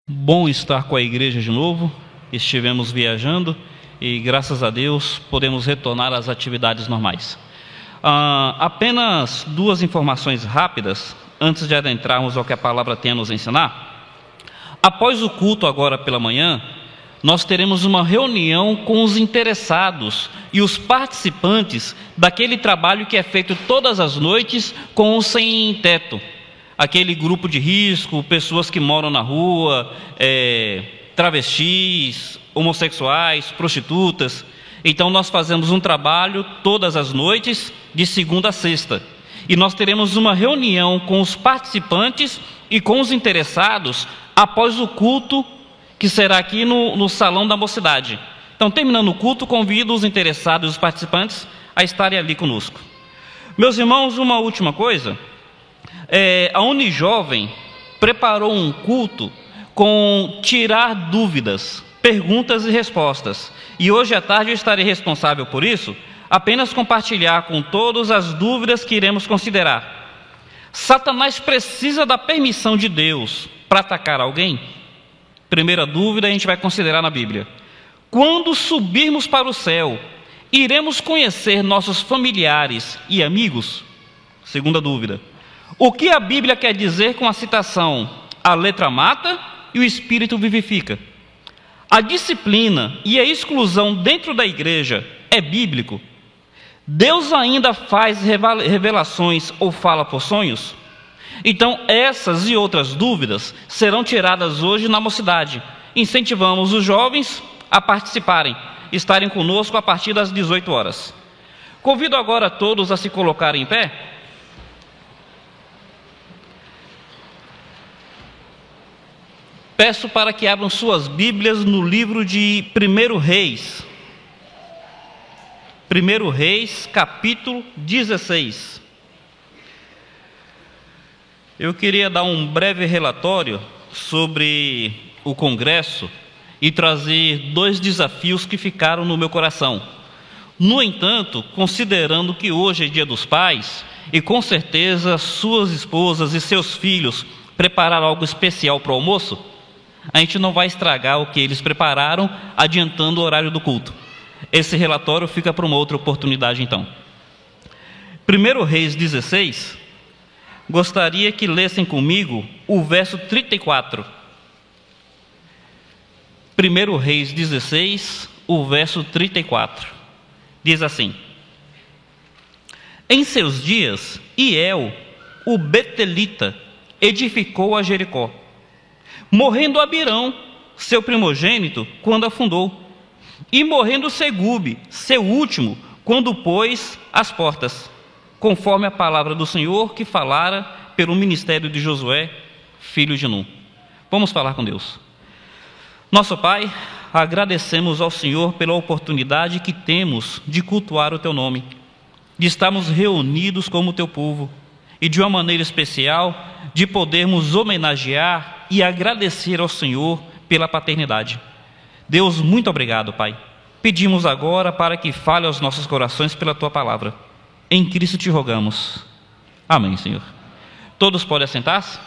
Bom estar com a igreja de novo. Estivemos viajando e, graças a Deus, podemos retornar às atividades normais. Apenas duas informações rápidas antes de adentrarmos ao que a palavra tem a nos ensinar. Após o culto agora pela manhã, nós teremos uma reunião com os interessados e os participantes daquele trabalho que é feito todas as noites com o sem-teto. Aquele grupo de risco, pessoas que moram na rua, travestis, homossexuais, prostitutas. Então nós fazemos um trabalho todas as noites, de segunda a sexta. E nós teremos uma reunião com os participantes e com os interessados após o culto, que será aqui no Salão da Mocidade. Então, terminando o culto, convido os interessados e os participantes a estarem ali conosco. Meus irmãos, uma última coisa. A Unijovem preparou um culto com tirar dúvidas, perguntas e respostas. E hoje à tarde eu estarei responsável por isso, apenas compartilhar com todos as dúvidas que iremos considerar. Satanás precisa da permissão de Deus para atacar alguém? Primeira dúvida, a gente vai considerar na Bíblia. Quando subirmos para o céu, iremos conhecer nossos familiares e amigos? Segunda dúvida. O que a Bíblia quer dizer com a citação "a letra mata e o espírito vivifica"? A disciplina e a exclusão dentro da igreja é bíblico? Deus ainda faz revelações ou fala por sonhos? Então, essas e outras dúvidas serão tiradas hoje na mocidade. Incentivamos os jovens a participarem, estarem conosco a partir das 18 horas. Convido agora todos a se colocarem em pé. Peço para que abram suas Bíblias no livro de 1 Reis. 1 Reis, capítulo 16. Eu queria dar um breve relatório sobre o congresso e trazer dois desafios que ficaram no meu coração. No entanto, considerando que hoje é Dia dos Pais, e com certeza suas esposas e seus filhos prepararam algo especial para o almoço, a gente não vai estragar o que eles prepararam, adiantando o horário do culto. Esse relatório fica para uma outra oportunidade, então. 1 Reis 16, gostaria que lessem comigo o verso 34. 1 Reis 16, o verso 34. Diz assim: Em seus dias, Hiel, o betelita, edificou a Jericó, morrendo Abirão, seu primogênito, quando a fundou, e morrendo Segube, seu último, quando pôs as portas, conforme a palavra do Senhor que falara pelo ministério de Josué, filho de Num. Vamos falar com Deus. Nosso Pai, agradecemos ao Senhor pela oportunidade que temos de cultuar o Teu nome, de estarmos reunidos como Teu povo, e de uma maneira especial, de podermos homenagear e agradecer ao Senhor pela paternidade. Deus, muito obrigado, Pai. Pedimos agora para que fale aos nossos corações pela Tua palavra. Em Cristo te rogamos. Amém, Senhor. Todos podem assentar-se?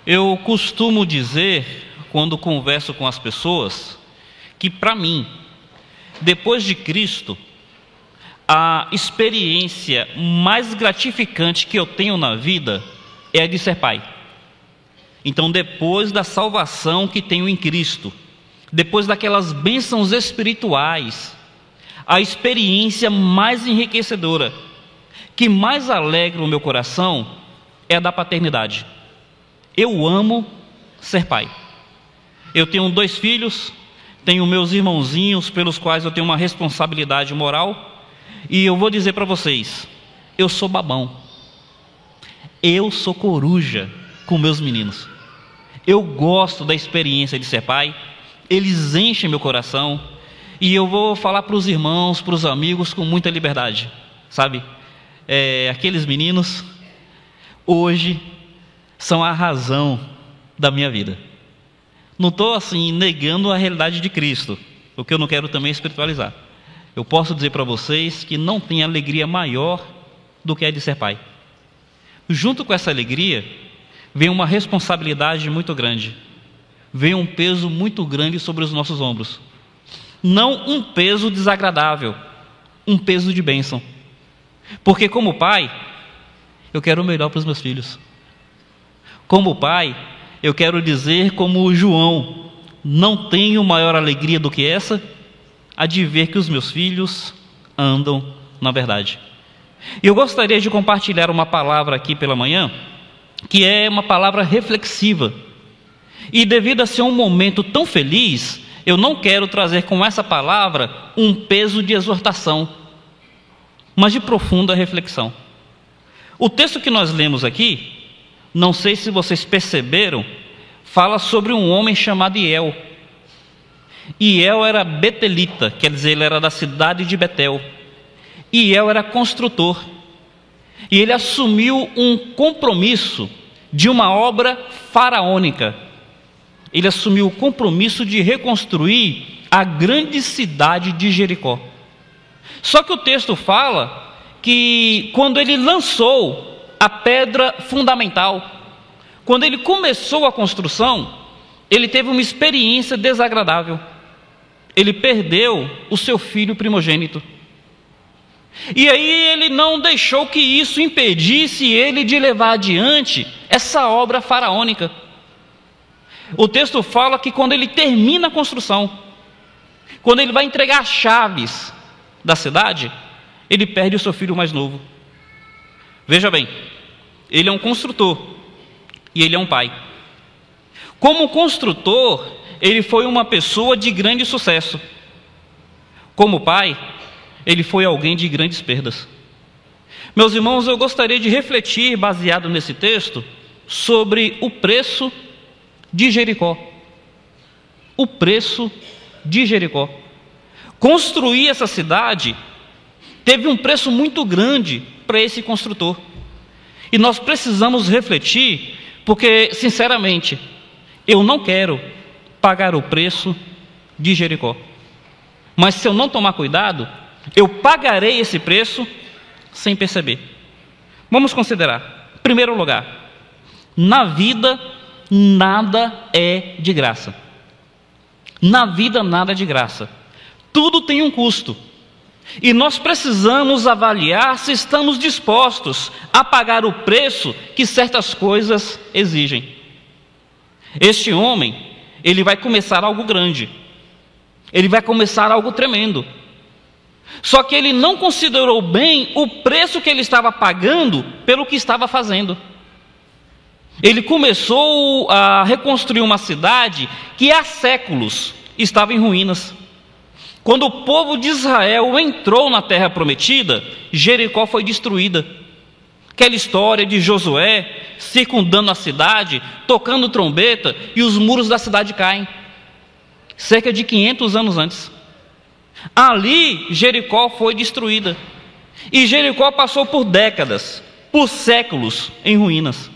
Eu costumo dizer, quando converso com as pessoas, que para mim, depois de Cristo, a experiência mais gratificante que eu tenho na vida é a de ser pai. Então, depois da salvação que tenho em Cristo, depois daquelas bênçãos espirituais, a experiência mais enriquecedora, que mais alegra o meu coração, é a da paternidade. Eu amo ser pai. Eu tenho 2 filhos, tenho meus irmãozinhos pelos quais eu tenho uma responsabilidade moral. E eu vou dizer para vocês, eu sou babão, eu sou coruja com meus meninos. Eu gosto da experiência de ser pai, eles enchem meu coração, e eu vou falar para os irmãos, para os amigos com muita liberdade, sabe? Aqueles meninos, hoje, são a razão da minha vida. Não estou assim negando a realidade de Cristo, o que eu não quero também espiritualizar. Eu posso dizer para vocês que não tem alegria maior do que a de ser pai. junto com essa alegria, vem uma responsabilidade muito grande. Vem um peso muito grande sobre os nossos ombros. Não um peso desagradável, um peso de bênção. Porque como pai, eu quero o melhor para os meus filhos. Como pai, eu quero dizer como João: não tenho maior alegria do que essa, a de ver que os meus filhos andam na verdade. E eu gostaria de compartilhar uma palavra aqui pela manhã, que é uma palavra reflexiva. E devido a ser um momento tão feliz, eu não quero trazer com essa palavra um peso de exortação, mas de profunda reflexão. O texto que nós lemos aqui, não sei se vocês perceberam, fala sobre um homem chamado Iel. Iel era betelita, quer dizer, ele era da cidade de Betel. Iel era construtor. E ele assumiu um compromisso de uma obra faraônica. Ele assumiu o compromisso de reconstruir a grande cidade de Jericó. Só que o texto fala que quando ele lançou a pedra fundamental, quando ele começou a construção, ele teve uma experiência desagradável. Ele perdeu o seu filho primogênito. E aí ele não deixou que isso impedisse ele de levar adiante essa obra faraônica. O texto fala que quando ele termina a construção, quando ele vai entregar as chaves da cidade, ele perde o seu filho mais novo. Veja bem, ele é um construtor e ele é um pai. Como construtor, ele foi uma pessoa de grande sucesso. Como pai, ele foi alguém de grandes perdas. Meus irmãos, eu gostaria de refletir, baseado nesse texto, sobre o preço de Jericó. O preço de Jericó. Construir essa cidade teve um preço muito grande para esse construtor. E nós precisamos refletir, porque, sinceramente, eu não quero pagar o preço de Jericó. Mas se eu não tomar cuidado, eu pagarei esse preço sem perceber. Vamos considerar. Em primeiro lugar, na vida nada é de graça. Na vida nada é de graça. Tudo tem um custo. E nós precisamos avaliar se estamos dispostos a pagar o preço que certas coisas exigem. Este homem, ele vai começar algo grande. Ele vai começar algo tremendo. Só que ele não considerou bem o preço que ele estava pagando pelo que estava fazendo. Ele começou a reconstruir uma cidade que há séculos estava em ruínas. Quando o povo de Israel entrou na terra prometida, Jericó foi destruída. Aquela história de Josué circundando a cidade, tocando trombeta, e os muros da cidade caem. Cerca de 500 anos antes. Ali, Jericó foi destruída. E Jericó passou por décadas, por séculos, em ruínas.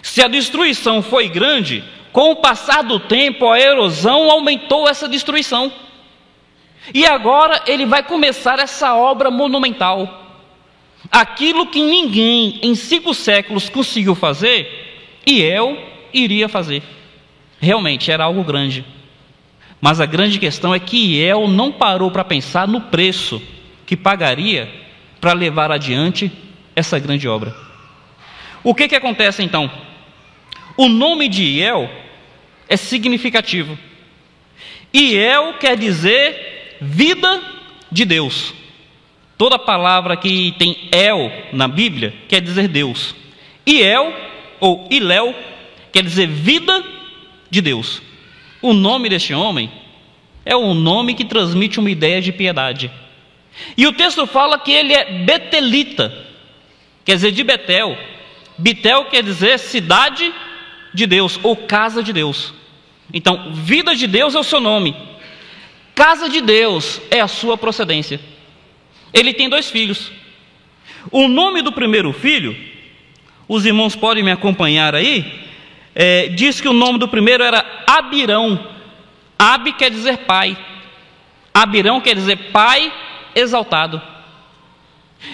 Se a destruição foi grande, com o passar do tempo, a erosão aumentou essa destruição. E agora ele vai começar essa obra monumental. Aquilo que ninguém em 5 séculos conseguiu fazer, Iel iria fazer. Realmente era algo grande. Mas a grande questão é que Iel não parou para pensar no preço que pagaria para levar adiante essa grande obra. O que acontece então? O nome de Iel é significativo. Iel quer dizer vida de Deus. Toda palavra que tem El na Bíblia quer dizer Deus. Iel, ou Iléu, quer dizer vida de Deus. O nome deste homem é um nome que transmite uma ideia de piedade. E o texto fala que ele é betelita, quer dizer de Betel. Betel quer dizer cidade de Deus, ou casa de Deus. Então, vida de Deus é o seu nome. Casa de Deus é a sua procedência. Ele tem 2 filhos. O nome do primeiro filho, os irmãos podem me acompanhar aí, diz que o nome do primeiro era Abirão. Ab quer dizer pai. Abirão quer dizer pai exaltado.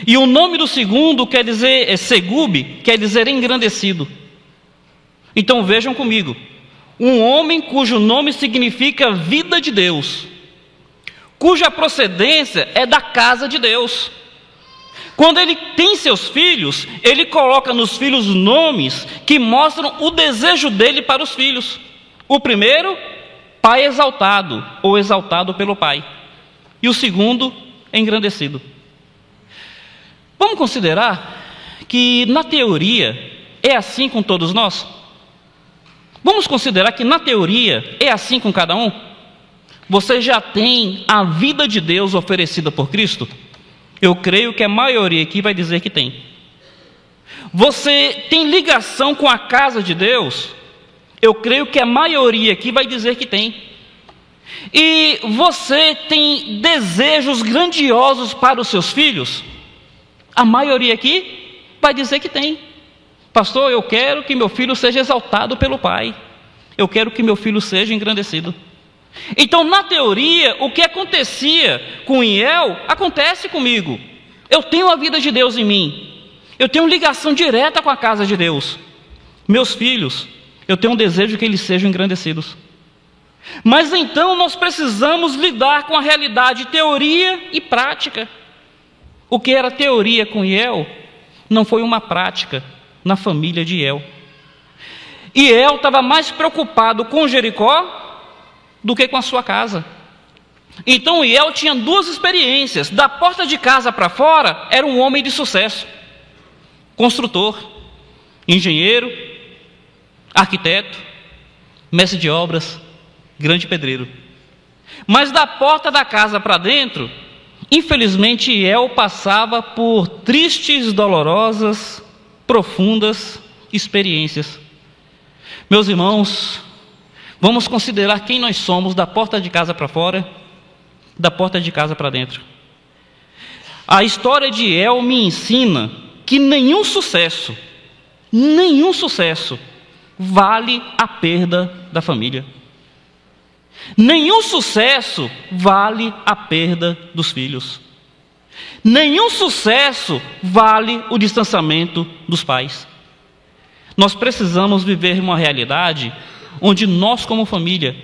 E o nome do segundo quer dizer, Segube, quer dizer engrandecido. Então vejam comigo, um homem cujo nome significa vida de Deus, cuja procedência é da casa de Deus. Quando ele tem seus filhos, ele coloca nos filhos nomes que mostram o desejo dele para os filhos. O primeiro, pai exaltado, ou exaltado pelo pai. E o segundo, engrandecido. Vamos considerar que na teoria é assim com todos nós? Vamos considerar que na teoria é assim com cada um? Você já tem a vida de Deus oferecida por Cristo? Eu creio que a maioria aqui vai dizer que tem. Você tem ligação com a casa de Deus? Eu creio que a maioria aqui vai dizer que tem. E você tem desejos grandiosos para os seus filhos? A maioria aqui vai dizer que tem. Pastor, eu quero que meu filho seja exaltado pelo Pai. Eu quero que meu filho seja engrandecido. Então, na teoria, o que acontecia com Iel, acontece comigo. Eu tenho a vida de Deus em mim. Eu tenho ligação direta com a casa de Deus. Meus filhos, eu tenho um desejo que eles sejam engrandecidos. Mas então nós precisamos lidar com a realidade teoria e prática. O que era teoria com Iel não foi uma prática na família de Iel. Iel estava mais preocupado com Jericó do que com a sua casa. Então Iel tinha duas experiências. Da porta de casa para fora, era um homem de sucesso. Construtor, engenheiro, arquiteto, mestre de obras, grande pedreiro. Mas da porta da casa para dentro, infelizmente Iel passava por tristes, dolorosas, profundas experiências. Meus irmãos, vamos considerar quem nós somos da porta de casa para fora, da porta de casa para dentro. A história de Iel me ensina que nenhum sucesso vale a perda da família. Nenhum sucesso vale a perda dos filhos. Nenhum sucesso vale o distanciamento dos pais. Nós precisamos viver uma realidade onde nós, como família,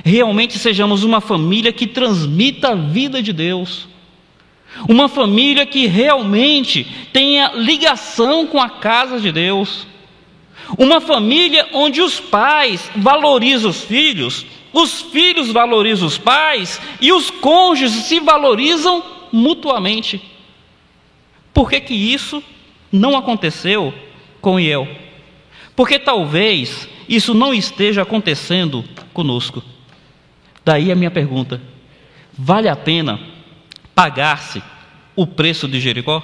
realmente sejamos uma família que transmita a vida de Deus. Uma família que realmente tenha ligação com a casa de Deus. Uma família onde os pais valorizam os filhos valorizam os pais e os cônjuges se valorizam mutuamente. Por que que isso não aconteceu com Iel? Porque talvez isso não esteja acontecendo conosco. Daí a minha pergunta: vale a pena pagar-se o preço de Jericó?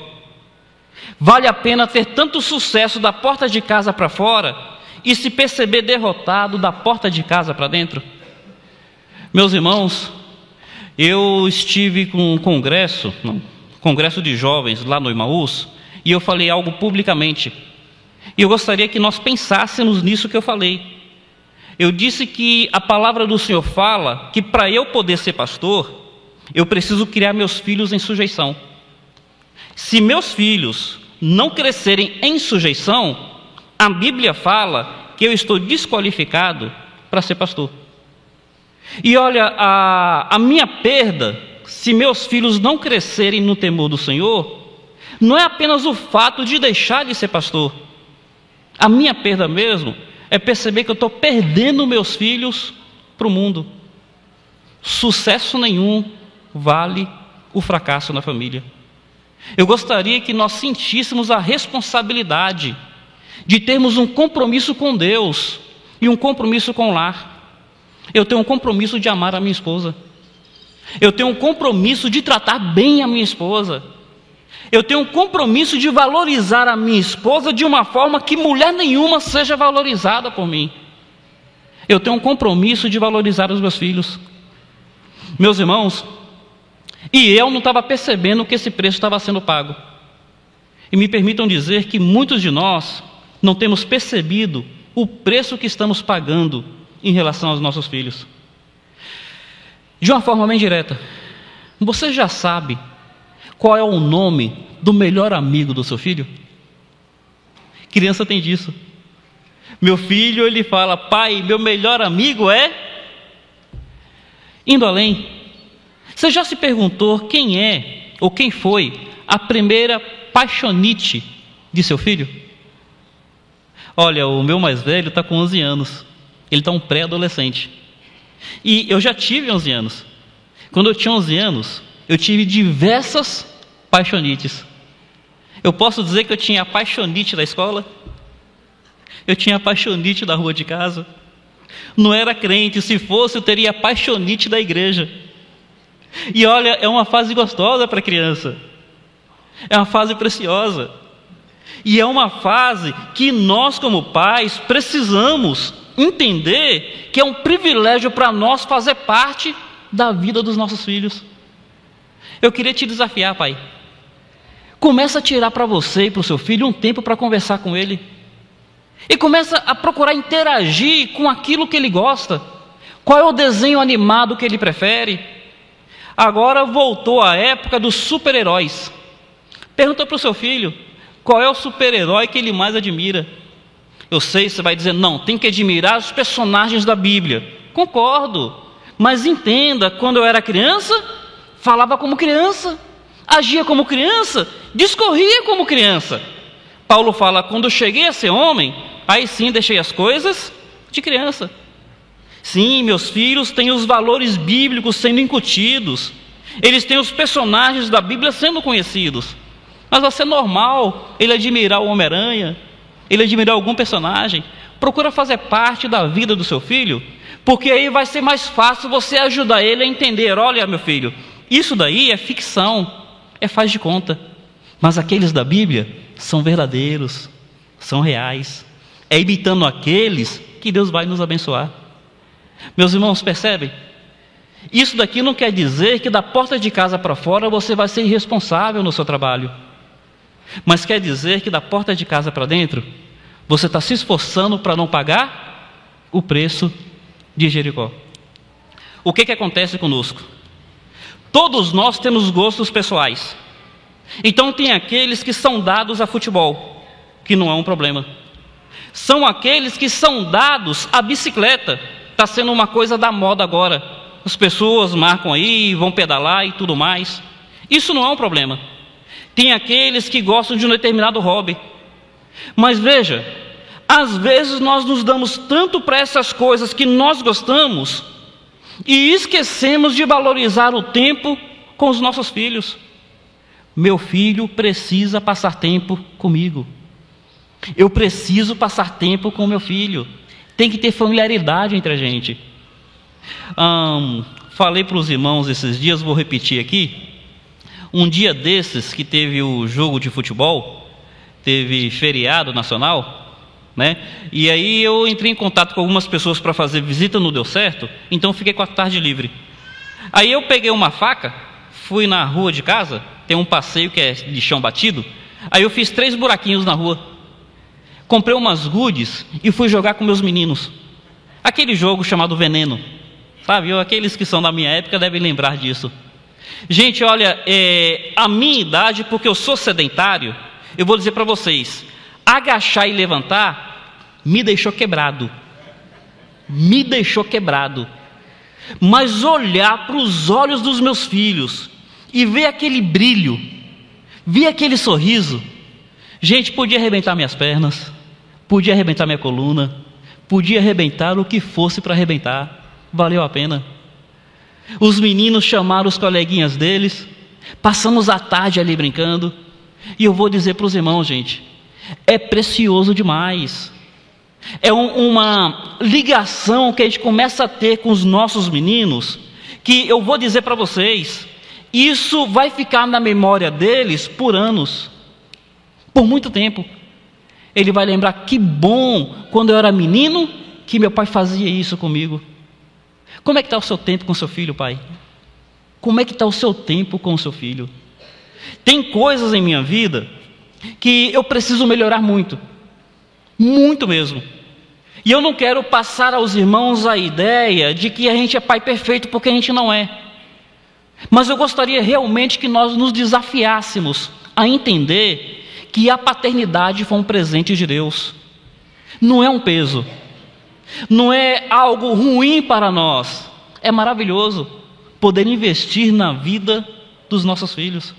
Vale a pena ter tanto sucesso da porta de casa para fora e se perceber derrotado da porta de casa para dentro? Meus irmãos, eu estive com um congresso de jovens lá no Imaús, e eu falei algo publicamente. E eu gostaria que nós pensássemos nisso que eu falei. Eu disse que a palavra do Senhor fala que para eu poder ser pastor, eu preciso criar meus filhos em sujeição. Se meus filhos não crescerem em sujeição, a Bíblia fala que eu estou desqualificado para ser pastor. E olha, a minha perda, se meus filhos não crescerem no temor do Senhor, não é apenas o fato de deixar de ser pastor. A minha perda mesmo é perceber que eu estou perdendo meus filhos para o mundo. Sucesso nenhum vale o fracasso na família. Eu gostaria que nós sentíssemos a responsabilidade de termos um compromisso com Deus e um compromisso com o lar. Eu tenho um compromisso de amar a minha esposa. Eu tenho um compromisso de tratar bem a minha esposa. Eu tenho um compromisso de valorizar a minha esposa de uma forma que mulher nenhuma seja valorizada por mim. Eu tenho um compromisso de valorizar os meus filhos. Meus irmãos, e eu não estava percebendo que esse preço estava sendo pago. E me permitam dizer que muitos de nós não temos percebido o preço que estamos pagando em relação aos nossos filhos. De uma forma bem direta, você já sabe qual é o nome do melhor amigo do seu filho? Criança tem disso. Meu filho, ele fala: pai, meu melhor amigo é... Indo além, você já se perguntou quem é ou quem foi a primeira paixonite de seu filho? Olha, o meu mais velho está com 11 anos. Ele está um pré-adolescente. E eu já tive 11 anos. Quando eu tinha 11 anos, eu tive diversas paixonites. Eu posso dizer que eu tinha a paixonite da escola, eu tinha a paixonite da rua de casa. Não era crente, se fosse eu teria a paixonite da igreja. E olha, é uma fase gostosa para a criança, é uma fase preciosa, e é uma fase que nós como pais precisamos entender que é um privilégio para nós fazer parte da vida dos nossos filhos. Eu queria te desafiar, pai. Começa a tirar para você e para o seu filho um tempo para conversar com ele. E começa a procurar interagir com aquilo que ele gosta. Qual é o desenho animado que ele prefere? Agora voltou a época dos super-heróis. Pergunta para o seu filho, qual é o super-herói que ele mais admira? Eu sei, você vai dizer, não, tem que admirar os personagens da Bíblia. Concordo, mas entenda, quando eu era criança, falava como criança, agia como criança, discorria como criança. Paulo fala, quando eu cheguei a ser homem, aí sim deixei as coisas de criança. Sim, meus filhos têm os valores bíblicos sendo incutidos, eles têm os personagens da Bíblia sendo conhecidos, mas vai ser normal ele admirar o Homem-Aranha, ele admirar algum personagem. Procura fazer parte da vida do seu filho, porque aí vai ser mais fácil você ajudar ele a entender, olha meu filho, isso daí é ficção, é faz de conta, mas aqueles da Bíblia são verdadeiros, são reais, é imitando aqueles que Deus vai nos abençoar. Meus irmãos, percebem? Isso daqui não quer dizer que da porta de casa para fora você vai ser irresponsável no seu trabalho, mas quer dizer que da porta de casa para dentro você está se esforçando para não pagar o preço de Jericó. O que acontece conosco? Todos nós temos gostos pessoais. Então tem aqueles que são dados a futebol, que não é um problema. São aqueles que são dados à bicicleta, está sendo uma coisa da moda agora. As pessoas marcam aí, vão pedalar e tudo mais. Isso não é um problema. Tem aqueles que gostam de um determinado hobby. Mas veja, às vezes nós nos damos tanto para essas coisas que nós gostamos e esquecemos de valorizar o tempo com os nossos filhos. Meu filho precisa passar tempo comigo. Eu preciso passar tempo com meu filho. Tem que ter familiaridade entre a gente. Falei para os irmãos esses dias, vou repetir aqui. Um dia desses que teve o jogo de futebol, teve feriado nacional, né? E aí eu entrei em contato com algumas pessoas para fazer visita, não deu certo, então fiquei com a tarde livre. Aí eu peguei uma faca, fui na rua de casa, tem um passeio que é de chão batido, aí eu fiz 3 buraquinhos na rua, comprei umas gudes e fui jogar com meus meninos. Aquele jogo chamado Veneno, sabe? Aqueles que são da minha época devem lembrar disso. Gente, olha, a minha idade, porque eu sou sedentário, eu vou dizer para vocês, agachar e levantar me deixou quebrado. Me deixou quebrado. Mas olhar para os olhos dos meus filhos e ver aquele brilho, ver aquele sorriso, gente, podia arrebentar minhas pernas, podia arrebentar minha coluna, podia arrebentar o que fosse para arrebentar, valeu a pena. Os meninos chamaram os coleguinhas deles, passamos a tarde ali brincando, e eu vou dizer para os irmãos, gente, é precioso demais. É uma ligação que a gente começa a ter com os nossos meninos, que eu vou dizer para vocês, isso vai ficar na memória deles por anos, por muito tempo. Ele vai lembrar, que bom, quando eu era menino, que meu pai fazia isso comigo. Como é que está o seu tempo com o seu filho, pai? Como é que está o seu tempo com o seu filho? Tem coisas em minha vida que eu preciso melhorar muito, muito mesmo. E eu não quero passar aos irmãos a ideia de que a gente é pai perfeito, porque a gente não é. Mas eu gostaria realmente que nós nos desafiássemos a entender que a paternidade foi um presente de Deus. Não é um peso, não é algo ruim para nós. É maravilhoso poder investir na vida dos nossos filhos.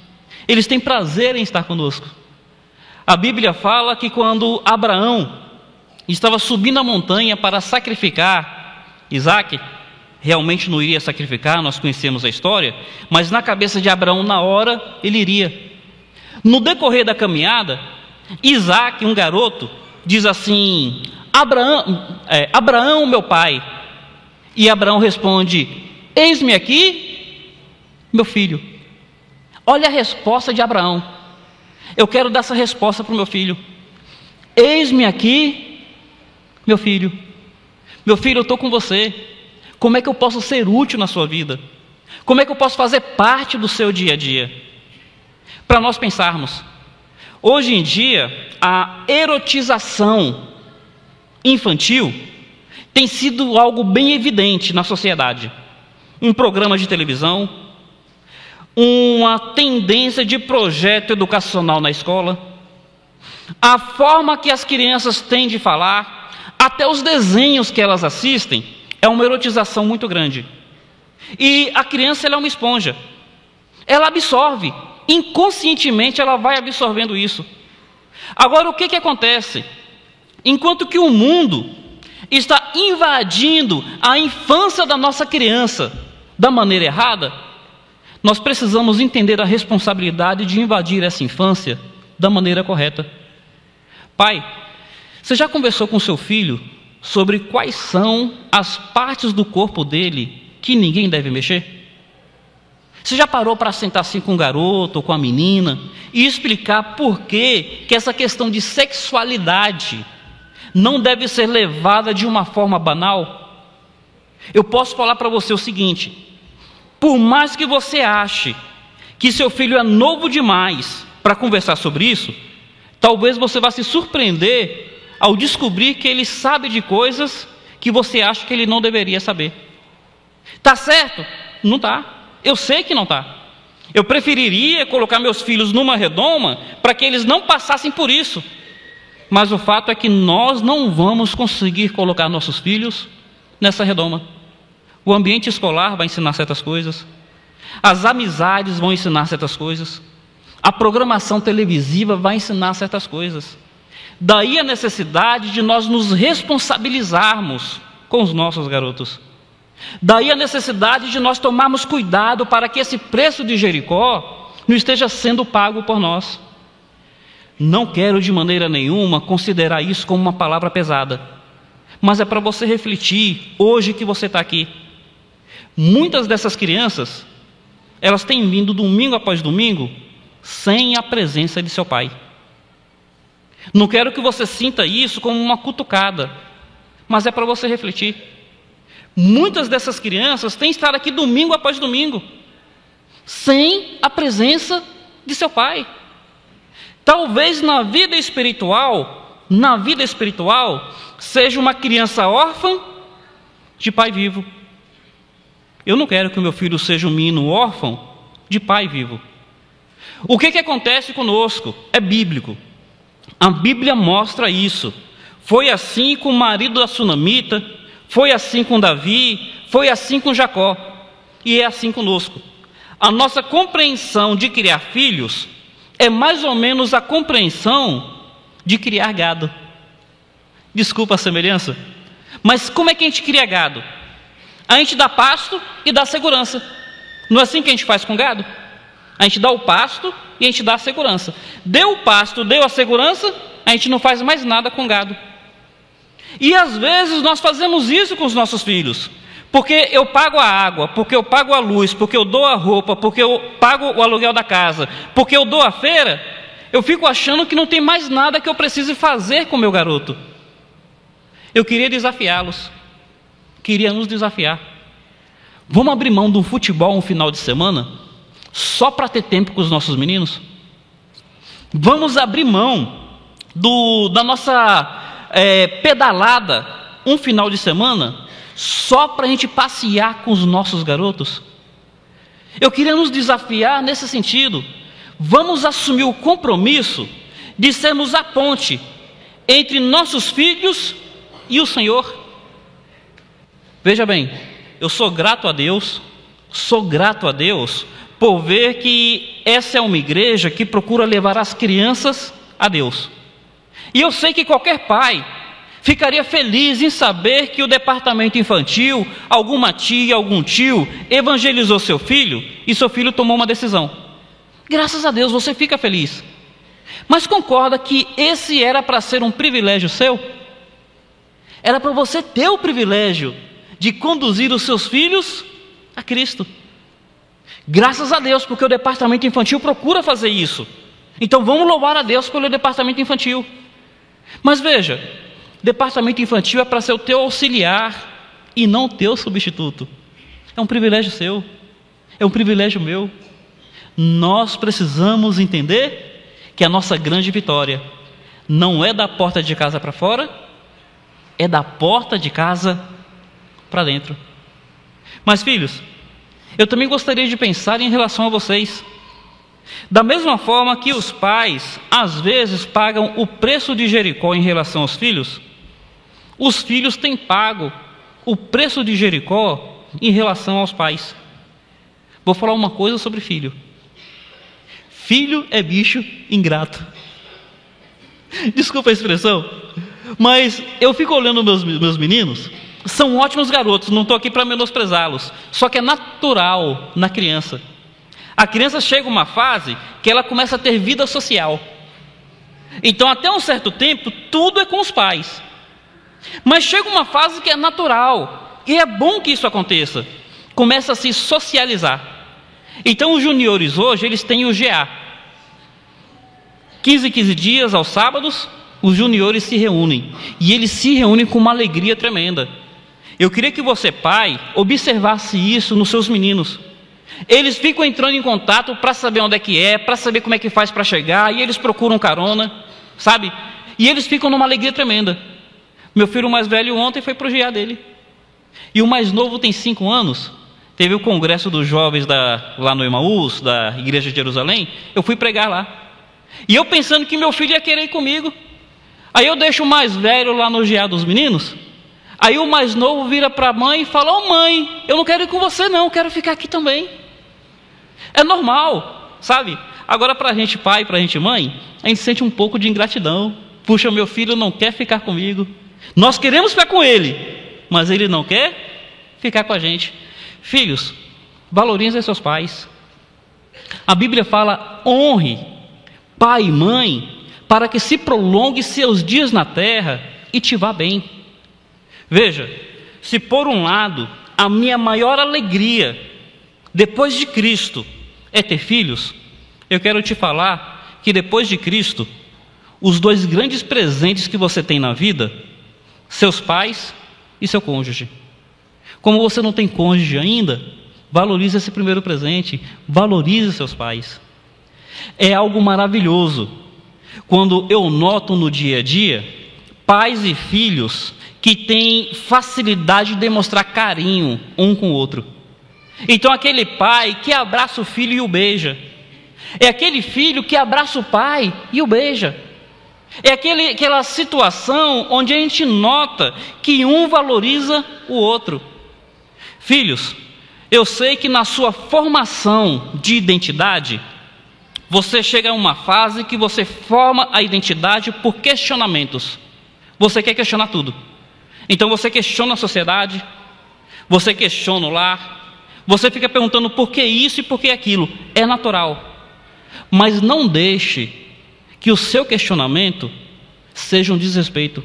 Eles têm prazer em estar conosco. A Bíblia fala que quando Abraão estava subindo a montanha para sacrificar Isaque, realmente não iria sacrificar, nós conhecemos a história, mas na cabeça de Abraão, na hora, ele iria. No decorrer da caminhada, Isaque, um garoto, diz assim: Abraão, meu pai. E Abraão responde: eis-me aqui, meu filho. Olha a resposta de Abraão. Eu quero dar essa resposta para o meu filho. Eis-me aqui, meu filho. Meu filho, eu estou com você. Como é que eu posso ser útil na sua vida? Como é que eu posso fazer parte do seu dia a dia? Para nós pensarmos, hoje em dia, a erotização infantil tem sido algo bem evidente na sociedade. Um programa de televisão, uma tendência de projeto educacional na escola, a forma que as crianças têm de falar, até os desenhos que elas assistem, é uma erotização muito grande. E a criança, ela é uma esponja. Ela absorve. Inconscientemente ela vai absorvendo isso. Agora, o que acontece? Enquanto que o mundo está invadindo a infância da nossa criança da maneira errada, nós precisamos entender a responsabilidade de invadir essa infância da maneira correta. Pai, você já conversou com seu filho sobre quais são as partes do corpo dele que ninguém deve mexer? Você já parou para sentar assim com um garoto ou com a menina e explicar por que essa questão de sexualidade não deve ser levada de uma forma banal? Eu posso falar para você o seguinte: por mais que você ache que seu filho é novo demais para conversar sobre isso, talvez você vá se surpreender ao descobrir que ele sabe de coisas que você acha que ele não deveria saber. Está certo? Não está. Eu sei que não está. Eu preferiria colocar meus filhos numa redoma para que eles não passassem por isso. Mas o fato é que nós não vamos conseguir colocar nossos filhos nessa redoma. O ambiente escolar vai ensinar certas coisas, as amizades vão ensinar certas coisas, a programação televisiva vai ensinar certas coisas. Daí a necessidade de nós nos responsabilizarmos com os nossos garotos. Daí a necessidade de nós tomarmos cuidado para que esse preço de Jericó não esteja sendo pago por nós. Não quero de maneira nenhuma considerar isso como uma palavra pesada, mas é para você refletir hoje que você está aqui. Muitas dessas crianças, elas têm vindo domingo após domingo sem a presença de seu pai. Não quero que você sinta isso como uma cutucada, mas é para você refletir. Muitas dessas crianças têm estado aqui domingo após domingo sem a presença de seu pai. Talvez na vida espiritual, seja uma criança órfã de pai vivo. Eu não quero que o meu filho seja um menino órfão de pai vivo. O que acontece conosco é bíblico. A Bíblia mostra isso. Foi assim com o marido da sunamita, foi assim com Davi, foi assim com Jacó, e é assim conosco. A nossa compreensão de criar filhos é mais ou menos a compreensão de criar gado. Desculpa a semelhança, mas como é que a gente cria gado? A gente dá pasto e dá segurança. Não é assim que a gente faz com gado? A gente dá o pasto e a gente dá a segurança. Deu o pasto, deu a segurança, a gente não faz mais nada com gado. E às vezes nós fazemos isso com os nossos filhos, porque eu pago a água, porque eu pago a luz, porque eu dou a roupa, porque eu pago o aluguel da casa, porque eu dou a feira, eu fico achando que não tem mais nada que eu precise fazer com o meu garoto. Eu queria desafiá-los, queria nos desafiar. Vamos abrir mão do futebol um final de semana, só para ter tempo com os nossos meninos? Vamos abrir mão da nossa pedalada um final de semana só para a gente passear com os nossos garotos? Eu queria nos desafiar nesse sentido. Vamos assumir o compromisso de sermos a ponte entre nossos filhos e o Senhor. Veja bem, eu sou grato a Deus por ver que essa é uma igreja que procura levar as crianças a Deus. E eu sei que qualquer pai ficaria feliz em saber que o departamento infantil, alguma tia, algum tio, evangelizou seu filho e seu filho tomou uma decisão. Graças a Deus você fica feliz. Mas concorda que esse era para ser um privilégio seu? Era para você ter o privilégio de conduzir os seus filhos a Cristo. Graças a Deus, porque o departamento infantil procura fazer isso. Então vamos louvar a Deus pelo departamento infantil. Mas veja, departamento infantil é para ser o teu auxiliar e não o teu substituto. É um privilégio seu, é um privilégio meu. Nós precisamos entender que a nossa grande vitória não é da porta de casa para fora, é da porta de casa para dentro. Mas filhos, eu também gostaria de pensar em relação a vocês. Da mesma forma que os pais às vezes pagam o preço de Jericó em relação aos filhos, os filhos têm pago o preço de Jericó em relação aos pais. Vou falar uma coisa sobre filho. Filho é bicho ingrato. Desculpa a expressão, mas eu fico olhando meus meninos. São ótimos garotos, não estou aqui para menosprezá-los. Só que é natural na criança. A criança chega uma fase que ela começa a ter vida social. Então até um certo tempo tudo é com os pais. Mas chega uma fase que é natural. E é bom que isso aconteça. Começa a se socializar. Então os juniores hoje, eles têm o GA. 15 dias aos sábados, os juniores se reúnem. E eles se reúnem com uma alegria tremenda. Eu queria que você, pai, observasse isso nos seus meninos. Eles ficam entrando em contato para saber onde é, para saber como é que faz para chegar, e eles procuram carona, sabe? E eles ficam numa alegria tremenda. Meu filho mais velho ontem foi pro GA dele. E o mais novo tem 5 anos. Teve o congresso dos jovens lá no Emaús, da Igreja de Jerusalém. Eu fui pregar lá. E eu pensando que meu filho ia querer ir comigo. Aí eu deixo o mais velho lá no GA dos meninos. Aí o mais novo vira para a mãe e fala: "Ô mãe, eu não quero ir com você não, eu quero ficar aqui também." É normal, sabe? Agora para a gente pai, para a gente mãe, a gente sente um pouco de ingratidão. Puxa, meu filho não quer ficar comigo. Nós queremos ficar com ele, mas ele não quer ficar com a gente. Filhos, valorizem seus pais. A Bíblia fala: honre pai e mãe, para que se prolongue seus dias na terra e te vá bem. Veja, se por um lado a minha maior alegria depois de Cristo é ter filhos, eu quero te falar que depois de Cristo, os 2 grandes presentes que você tem na vida, seus pais e seu cônjuge. Como você não tem cônjuge ainda, valorize esse primeiro presente, valorize seus pais. É algo maravilhoso quando eu noto no dia a dia pais e filhos que têm facilidade de demonstrar carinho um com o outro. Então aquele pai que abraça o filho e o beija, é aquele filho que abraça o pai e o beija, é aquela situação onde a gente nota que um valoriza o outro. Filhos, eu sei que na sua formação de identidade, você chega a uma fase que você forma a identidade por questionamentos. Você quer questionar tudo. Então você questiona a sociedade, você questiona o lar, você fica perguntando por que isso e por que aquilo. É natural. Mas não deixe que o seu questionamento seja um desrespeito.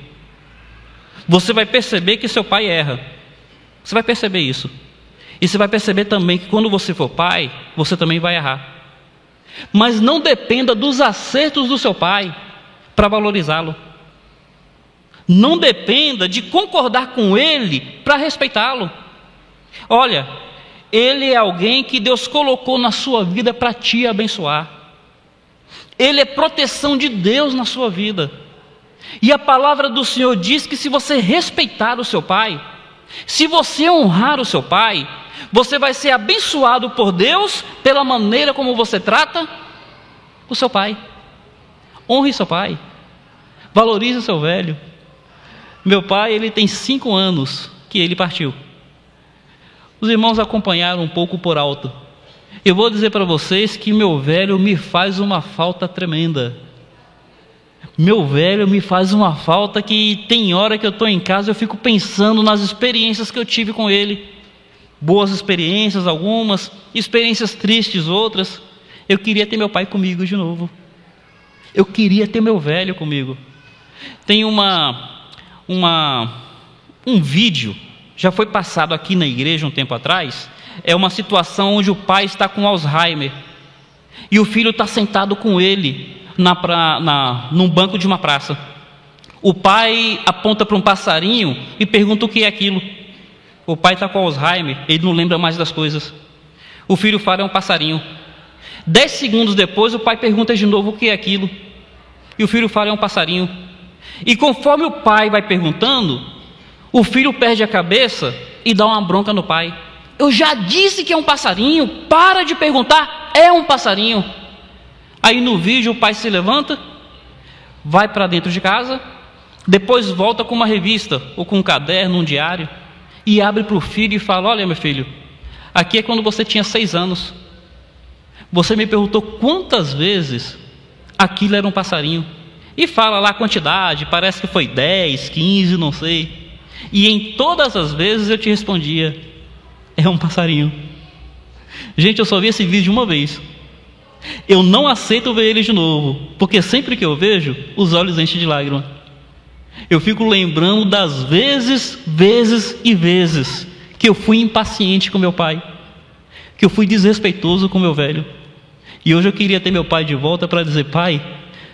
Você vai perceber que seu pai erra. Você vai perceber isso. E você vai perceber também que quando você for pai, você também vai errar. Mas não dependa dos acertos do seu pai para valorizá-lo. Não dependa de concordar com ele para respeitá-lo. Olha, ele é alguém que Deus colocou na sua vida para te abençoar. Ele é proteção de Deus na sua vida. E a palavra do Senhor diz que se você respeitar o seu pai, se você honrar o seu pai, Você vai ser abençoado por Deus pela maneira como você trata o seu pai. Honre seu pai. Valorize o seu velho. Meu pai, ele tem 5 anos que ele partiu. Os irmãos acompanharam um pouco por alto. Eu vou dizer para vocês que meu velho me faz uma falta tremenda. Meu velho me faz uma falta que tem hora que eu estou em casa, eu fico pensando nas experiências que eu tive com ele. Boas experiências algumas, experiências tristes outras. Eu queria ter meu pai comigo de novo. Eu queria ter meu velho comigo. Tem um vídeo, já foi passado aqui na igreja um tempo atrás. É uma situação onde o pai está com Alzheimer e o filho está sentado com ele num banco de uma praça. O pai aponta para um passarinho e pergunta o que é aquilo. O pai está com Alzheimer, ele não lembra mais das coisas. O filho fala: é um passarinho. 10 segundos depois o pai pergunta de novo o que é aquilo, e o filho fala: é um passarinho. E conforme o pai vai perguntando, o filho perde a cabeça e dá uma bronca no pai: eu já disse que é um passarinho, para de perguntar, é um passarinho. Aí no vídeo o pai se levanta, vai para dentro de casa, depois volta com uma revista ou com um caderno, um diário, e abre para o filho e fala: olha, meu filho, aqui é quando você tinha 6 anos. Você me perguntou quantas vezes aquilo era um passarinho. E fala lá a quantidade, parece que foi 10, 15, não sei. E em todas as vezes eu te respondia: é um passarinho. Gente, eu só vi esse vídeo uma vez. Eu não aceito ver ele de novo, porque sempre que eu vejo, os olhos enchem de lágrima. Eu fico lembrando das vezes que eu fui impaciente com meu pai, que eu fui desrespeitoso com meu velho. E hoje eu queria ter meu pai de volta para dizer: pai,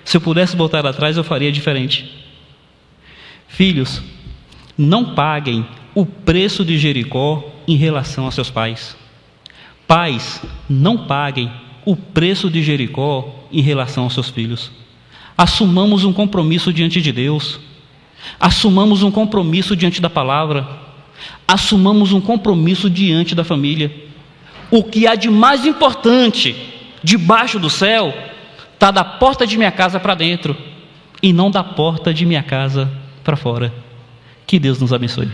se eu pudesse voltar atrás, eu faria diferente. Filhos, não paguem o preço de Jericó em relação a seus pais. Pais, não paguem o preço de Jericó em relação aos seus filhos. Assumamos um compromisso diante de Deus. Assumamos um compromisso diante da palavra. Assumamos um compromisso diante da família. O que há de mais importante debaixo do céu está da porta de minha casa para dentro e não da porta de minha casa para fora. Que Deus nos abençoe.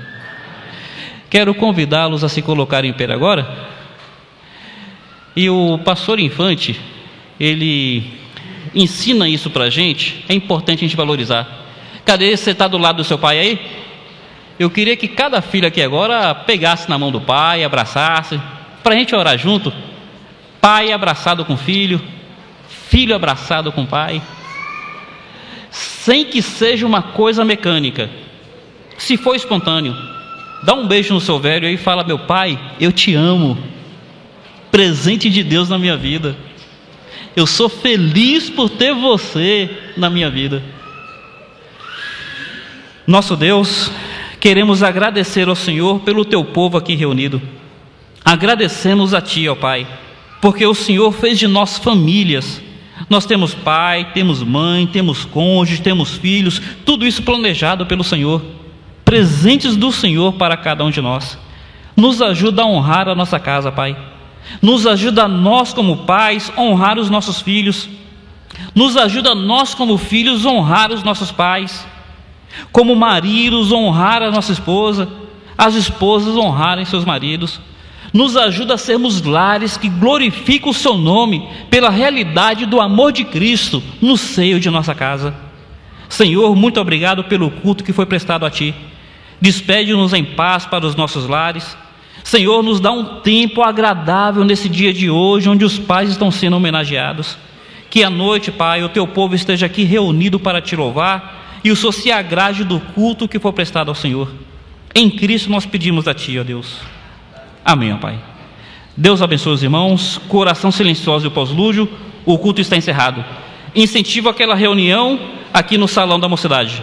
Quero convidá-los a se colocarem em pé agora. E o pastor Infante, ele ensina isso para a gente. É importante a gente valorizar. Cadê você? Está do lado do seu pai aí? Eu queria que cada filho aqui agora pegasse na mão do pai, abraçasse, para a gente orar junto. Pai abraçado com filho, filho abraçado com pai, sem que seja uma coisa mecânica. Se for espontâneo, dá um beijo no seu velho e fala: meu pai, eu te amo, presente de Deus na minha vida, eu sou feliz por ter você na minha vida. Nosso Deus, queremos agradecer ao Senhor pelo teu povo aqui reunido. Agradecemos a ti, ó Pai, porque o Senhor fez de nós famílias. Nós temos pai, temos mãe, temos cônjuge, temos filhos, tudo isso planejado pelo Senhor, presentes do Senhor para cada um de nós. Nos ajuda a honrar a nossa casa, Pai. Nos ajuda a nós como pais honrar os nossos filhos. Nos ajuda a nós como filhos honrar os nossos pais. Como maridos honrar a nossa esposa, as esposas honrarem seus maridos. Nos ajuda a sermos lares que glorificam o seu nome pela realidade do amor de Cristo no seio de nossa casa. Senhor, muito obrigado pelo culto que foi prestado a ti. Despede-nos em paz para os nossos lares. Senhor, nos dá um tempo agradável nesse dia de hoje, onde os pais estão sendo homenageados. Que à noite, Pai, o teu povo esteja aqui reunido para te louvar e o Senhor se agrade do culto que foi prestado ao Senhor. Em Cristo nós pedimos a ti, ó Deus. Amém, ó Pai. Deus abençoe os irmãos. Coração silencioso e o pós-lúdio. O culto está encerrado. Incentivo aquela reunião aqui no salão da mocidade.